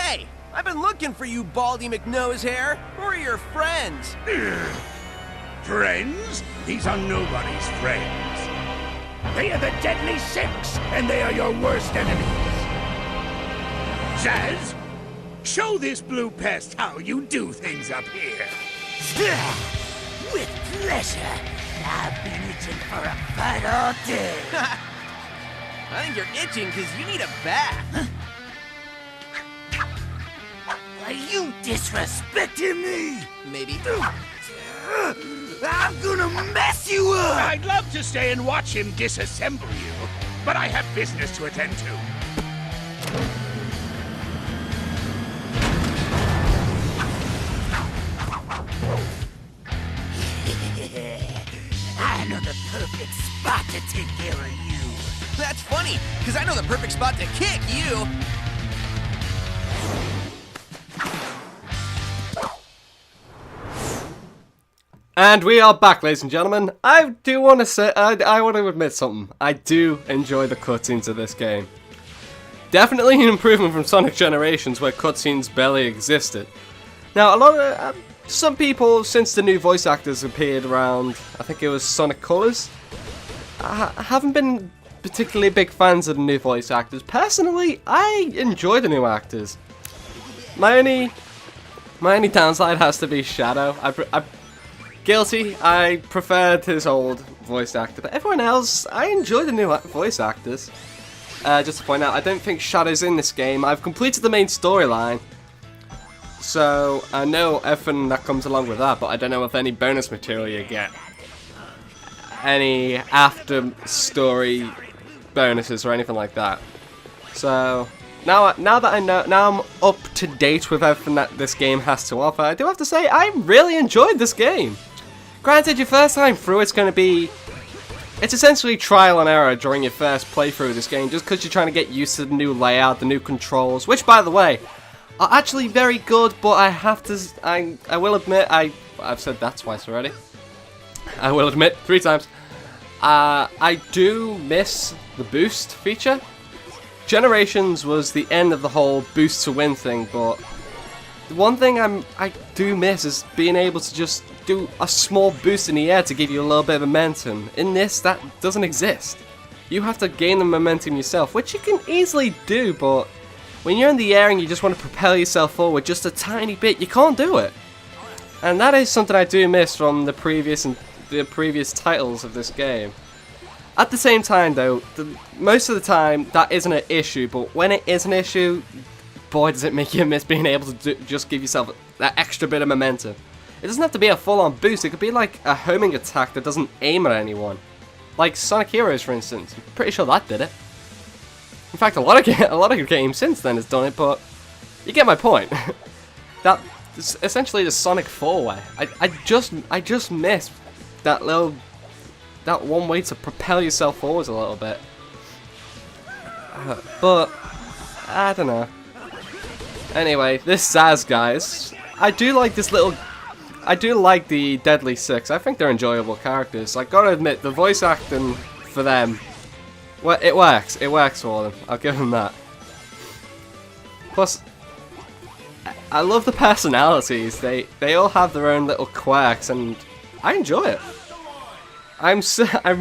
Hey! I've been looking for you, Baldy McNosehair. Who are your friends? Friends? These are nobody's friends. They are the Deadly Six, and they are your worst enemies. Zaz, show this blue pest how you do things up here. With pleasure. I've been itching for a fight all day. I think you're itching because you need a bath. Are you disrespecting me? Maybe. I'm gonna mess you up! I'd love to stay and watch him disassemble you, but I have business to attend to. I know the perfect spot to take care of you. That's funny, because I know the perfect spot to kick you. And we are back, ladies and gentlemen. I do want to say, I want to admit something. I do enjoy the cutscenes of this game. Definitely an improvement from Sonic Generations, where cutscenes barely existed. Now, a lot of some people, since the new voice actors appeared around, I think it was Sonic Colors, haven't been particularly big fans of the new voice actors. Personally, I enjoy the new actors. My only downside has to be Shadow. Guilty, I preferred his old voice actor, but everyone else, I enjoy the new voice actors. Just to point out, I don't think Shadow's in this game. I've completed the main storyline, so I know everything that comes along with that, but I don't know if any bonus material you get. Any after story bonuses or anything like that. So now that I know, now I'm up to date with everything that this game has to offer, I do have to say I really enjoyed this game. Granted, your first time through, it's essentially trial and error during your first playthrough of this game, just because you're trying to get used to the new layout, the new controls, which, by the way, are actually very good, but I will admit, I've said that twice already. I will admit, 3 times. I do miss the boost feature. Generations was the end of the whole boost to win thing, but the one thing I do miss is being able to just do a small boost in the air to give you a little bit of momentum. In this, that doesn't exist. You have to gain the momentum yourself, which you can easily do, but when you're in the air and you just want to propel yourself forward just a tiny bit, you can't do it. And that is something I do miss from the previous titles of this game. At the same time, though, most of the time that isn't an issue, but when it is an issue, boy, does it make you miss being able to just give yourself that extra bit of momentum. It doesn't have to be a full-on boost, it could be like a homing attack that doesn't aim at anyone. Like Sonic Heroes, for instance. I'm pretty sure that did it. In fact, a lot of games since then has done it, but you get my point. That is essentially the Sonic 4-way. I just miss that one way to propel yourself forwards a little bit. But I don't know. Anyway, this Zaz, guys, I do like the Deadly Six. I think they're enjoyable characters. I gotta admit, the voice acting for them, well, it works. It works for them. I'll give them that. Plus, I love the personalities. They all have their own little quirks, and I enjoy it. I'm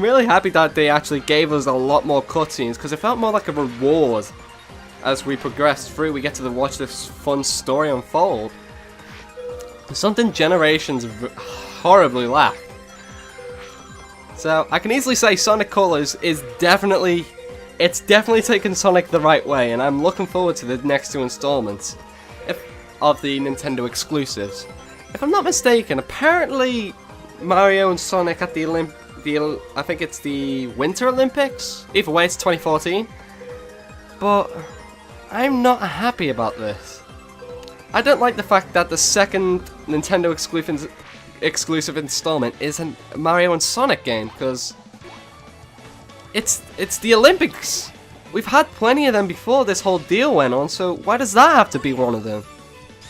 really happy that they actually gave us a lot more cutscenes, because it felt more like a reward. As we progress through, we get to watch this fun story unfold. Something Generations horribly lacked. So I can easily say Sonic Colors is definitely taken Sonic the right way, and I'm looking forward to the next 2 installments of the Nintendo exclusives. If I'm not mistaken, apparently Mario and Sonic at I think it's the Winter Olympics. Either way, it's 2014. But I'm not happy about this. I don't like the fact that the second Nintendo exclusive installment is a Mario and Sonic game, because it's the Olympics. We've had plenty of them before this whole deal went on, so why does that have to be one of them?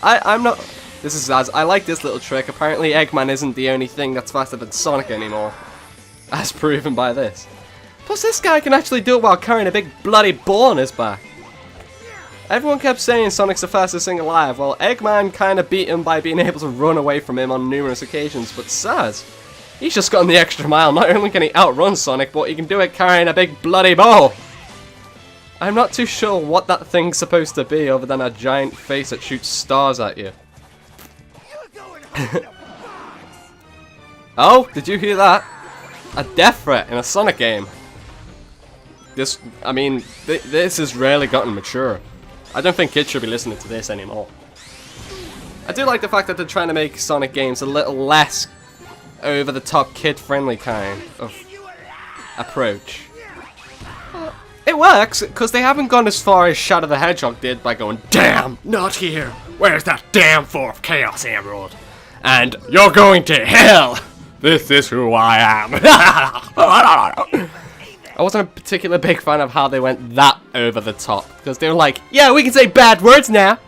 I'm not... This is Zaz. I like this little trick. Apparently Eggman isn't the only thing that's faster than Sonic anymore, as proven by this. Plus this guy can actually do it while carrying a big bloody ball on his back. Everyone kept saying Sonic's the fastest thing alive. Well, Eggman kind of beat him by being able to run away from him on numerous occasions, but Saz, he's just gotten the extra mile. Not only can he outrun Sonic, but he can do it carrying a big bloody ball. I'm not too sure what that thing's supposed to be other than a giant face that shoots stars at you. Oh, did you hear that? A death threat in a Sonic game. This has really gotten mature. I don't think kids should be listening to this anymore. I do like the fact that they're trying to make Sonic games a little less over-the-top, kid-friendly kind of approach. It works, because they haven't gone as far as Shadow the Hedgehog did by going, "Damn, not here! Where's that damn fourth Chaos Emerald? And you're going to hell! This is who I am!" I wasn't a particular big fan of how they went that over the top, because they were like, "Yeah, we can say bad words now!"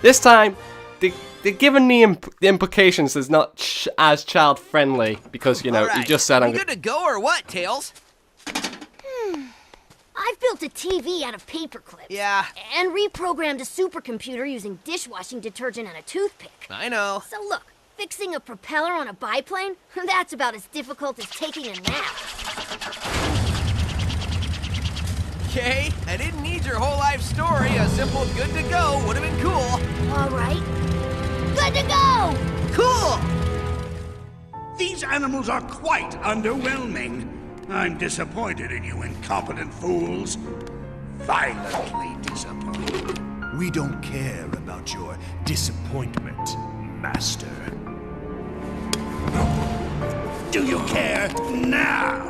This time, they're given the implications as not as child-friendly, because, you know, right. you just said I'm good to go or what, Tails? I've built a TV out of paper clips. Yeah. And reprogrammed a supercomputer using dishwashing detergent and a toothpick. I know. So look, fixing a propeller on a biplane, that's about as difficult as taking a nap. Okay, I didn't need your whole life story. A simple good to go would have been cool. All right. Good to go! Cool! These animals are quite underwhelming. I'm disappointed in you incompetent fools. Violently disappointed. We don't care about your disappointment, Master. Do you care now?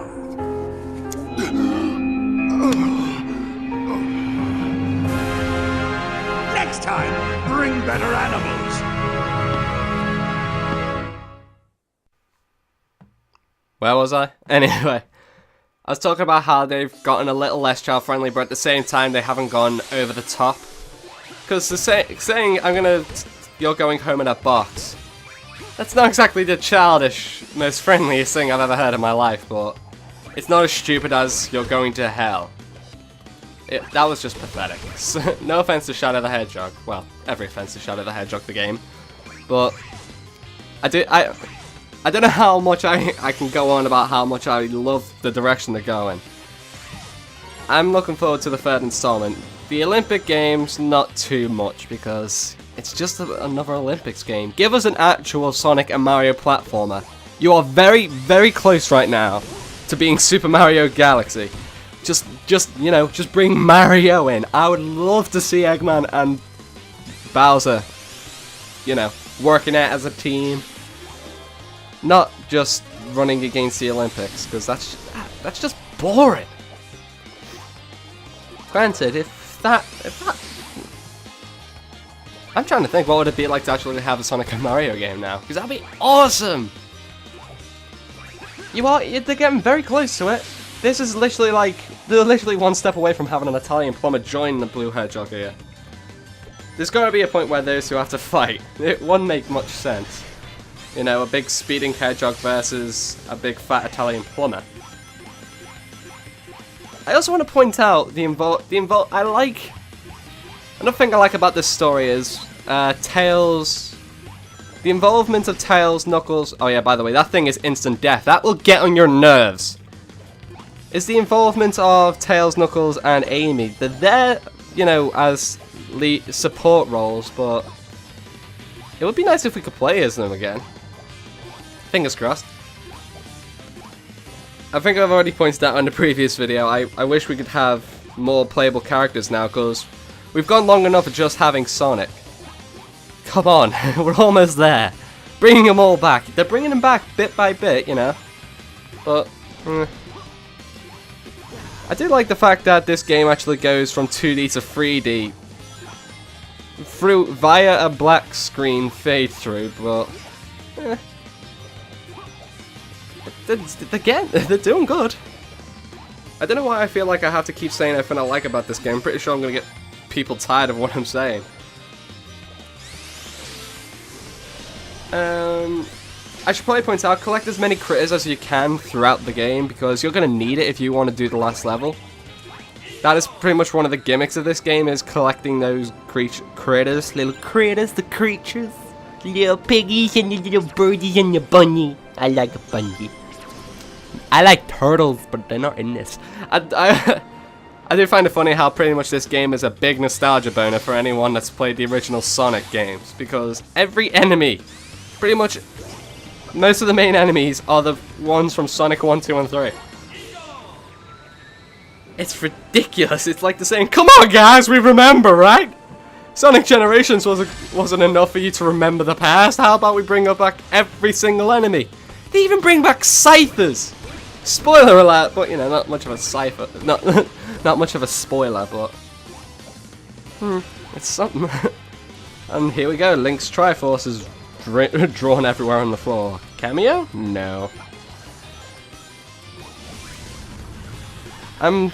Next time, bring better animals. Where was I? Anyway, I was talking about how they've gotten a little less child-friendly, but at the same time they haven't gone over the top. Because the saying, you're going home in a box, that's not exactly the childish, most friendliest thing I've ever heard in my life, but it's not as stupid as you're going to hell. That was just pathetic. So, no offense to Shadow the Hedgehog. Well, every offense to Shadow the Hedgehog, the game. But I don't know how much I can go on about how much I love the direction they're going. I'm looking forward to the third installment. The Olympic Games, not too much, because it's just another Olympics game. Give us an actual Sonic and Mario platformer. You are very, very close right now to being Super Mario Galaxy. Just bring Mario in. I would love to see Eggman and Bowser, working out as a team. Not just running against the Olympics, because that's just boring. Granted, if that... I'm trying to think, what would it be like to actually have a Sonic and Mario game now? Because that'd be awesome! They're getting very close to it. This is literally like, they're literally one step away from having an Italian plumber join the Blue Hedgehog here. There's got to be a point where those two have to fight. It wouldn't make much sense. A big speeding hedgehog versus a big fat Italian plumber. I also want to point out another thing I like about this story is Tails. The involvement of Tails, Knuckles. Oh yeah, by the way, that thing is instant death. That will get on your nerves. Is the involvement of Tails, Knuckles, and Amy. They're there, as lead support roles, but it would be nice if we could play as them again. Fingers crossed. I think I've already pointed out in the previous video, I wish we could have more playable characters now, because we've gone long enough of just having Sonic. Come on, we're almost there. Bringing them all back. They're bringing them back bit by bit, But, I do like the fact that this game actually goes from 2D to 3D via a black screen fade through, but again, they're doing good. I don't know why I feel like I have to keep saying everything I like about this game. I'm pretty sure I'm going to get people tired of what I'm saying. I should probably point out, collect as many critters as you can throughout the game, because you're going to need it if you want to do the last level. That is pretty much one of the gimmicks of this game, is collecting those critters, little critters, the creatures. Little piggies and the little birdies and the bunny. I like a bunny. I like turtles, but they're not in this. I do find it funny how pretty much this game is a big nostalgia boner for anyone that's played the original Sonic games, because every enemy, pretty much most of the main enemies are the ones from Sonic 1, 2, and 3. It's ridiculous. It's like they're saying, come on guys, we remember, right? Sonic Generations wasn't enough for you to remember the past. How about we bring back every single enemy? They even bring back Scythers. Spoiler alert, but you know, not much of a cipher, not much of a spoiler, but it's something. And here we go, Link's Triforce is drawn everywhere on the floor. Cameo? No. I'm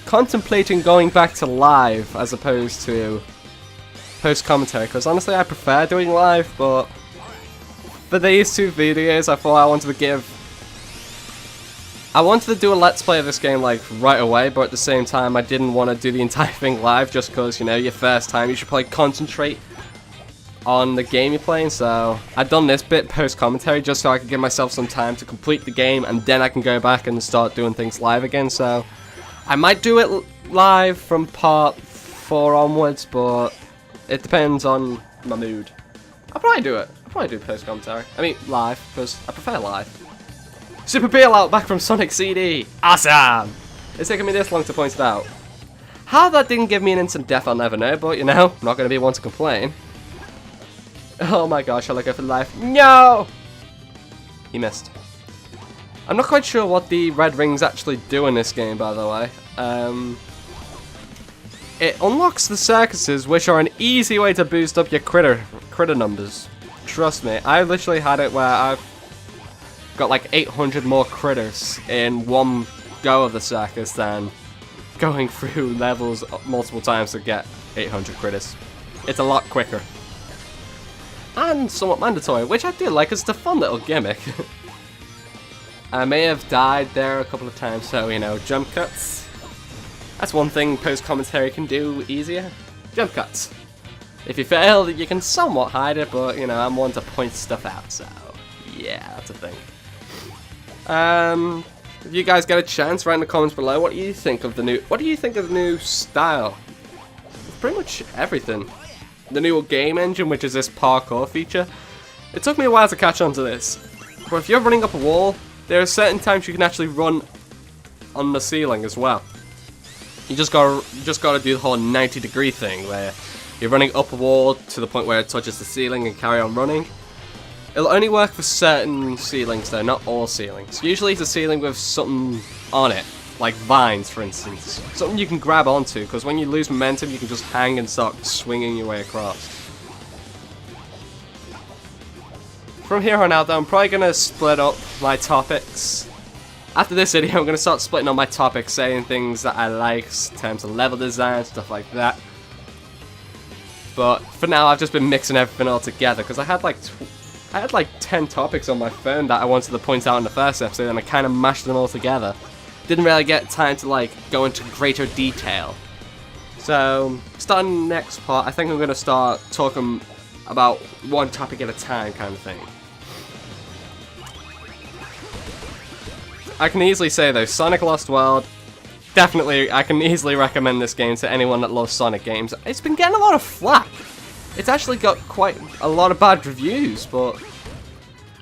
contemplating going back to live as opposed to post commentary, because honestly I prefer doing live, but for these two videos I thought I wanted to do a let's play of this game like right away, but at the same time I didn't want to do the entire thing live, just because, you know, your first time you should probably concentrate on the game you're playing. So I've done this bit post commentary just so I could give myself some time to complete the game, and then I can go back and start doing things live again. So I might do it live from part 4 onwards, but it depends on my mood. I'll probably do it. I'll probably do post commentary. I mean live, because I prefer live. Super bailout back from Sonic CD. Awesome! It's taken me this long to point it out. How that didn't give me an instant death I'll never know, but you know, not going to be one to complain. Oh my gosh, shall I go for life? No! He missed. I'm not quite sure what the red rings actually do in this game, by the way. It unlocks the circuses, which are an easy way to boost up your critter numbers. Trust me, I literally had it where I've got like 800 more critters in one go of the circus than going through levels multiple times to get 800 critters. It's a lot quicker. And somewhat mandatory, which I do like, 'cause it's a fun little gimmick. I may have died there a couple of times, so, you know, jump cuts. That's one thing post-commentary can do easier. Jump cuts. If you fail, you can somewhat hide it, but, you know, I'm one to point stuff out, so yeah, that's a thing. If you guys get a chance, write in the comments below, what do you think of the new style? Pretty much everything. The new game engine, which is this parkour feature. It took me a while to catch on to this, but if you're running up a wall, there are certain times you can actually run on the ceiling as well. You just gotta do the whole 90-degree thing, where you're running up a wall to the point where it touches the ceiling and carry on running. It'll only work for certain ceilings though, not all ceilings. Usually it's a ceiling with something on it, like vines for instance. Something you can grab onto, because when you lose momentum you can just hang and start swinging your way across. From here on out though, I'm probably going to split up my topics. After this video I'm going to start splitting up my topics, saying things that I like in terms of level design, stuff like that. But for now I've just been mixing everything all together, because I had like 10 topics on my phone that I wanted to point out in the first episode, and I kind of mashed them all together. Didn't really get time to like go into greater detail. So starting next part, I think I'm going to start talking about one topic at a time kind of thing. I can easily say though, Sonic Lost World, definitely I can easily recommend this game to anyone that loves Sonic games. It's been getting a lot of flack. It's actually got quite a lot of bad reviews, but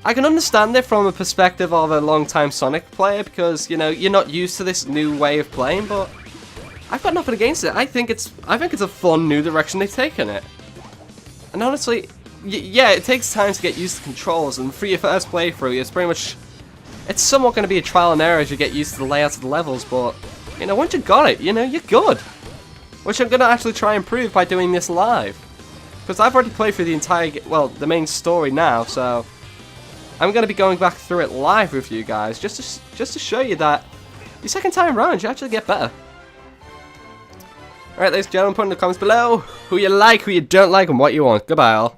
I can understand it from a perspective of a long-time Sonic player, because, you know, you're not used to this new way of playing, but I've got nothing against it. I think it's a fun new direction they've taken it. And honestly, yeah, it takes time to get used to controls, and for your first playthrough, it's somewhat going to be a trial and error as you get used to the layouts of the levels, but, you know, once you got it, you know, you're good. Which I'm going to actually try and prove by doing this live. Because I've already played through the main story now, so I'm going to be going back through it live with you guys, just to show you that your second time around, you actually get better. Alright, ladies and gentlemen, put in the comments below who you like, who you don't like, and what you want. Goodbye all.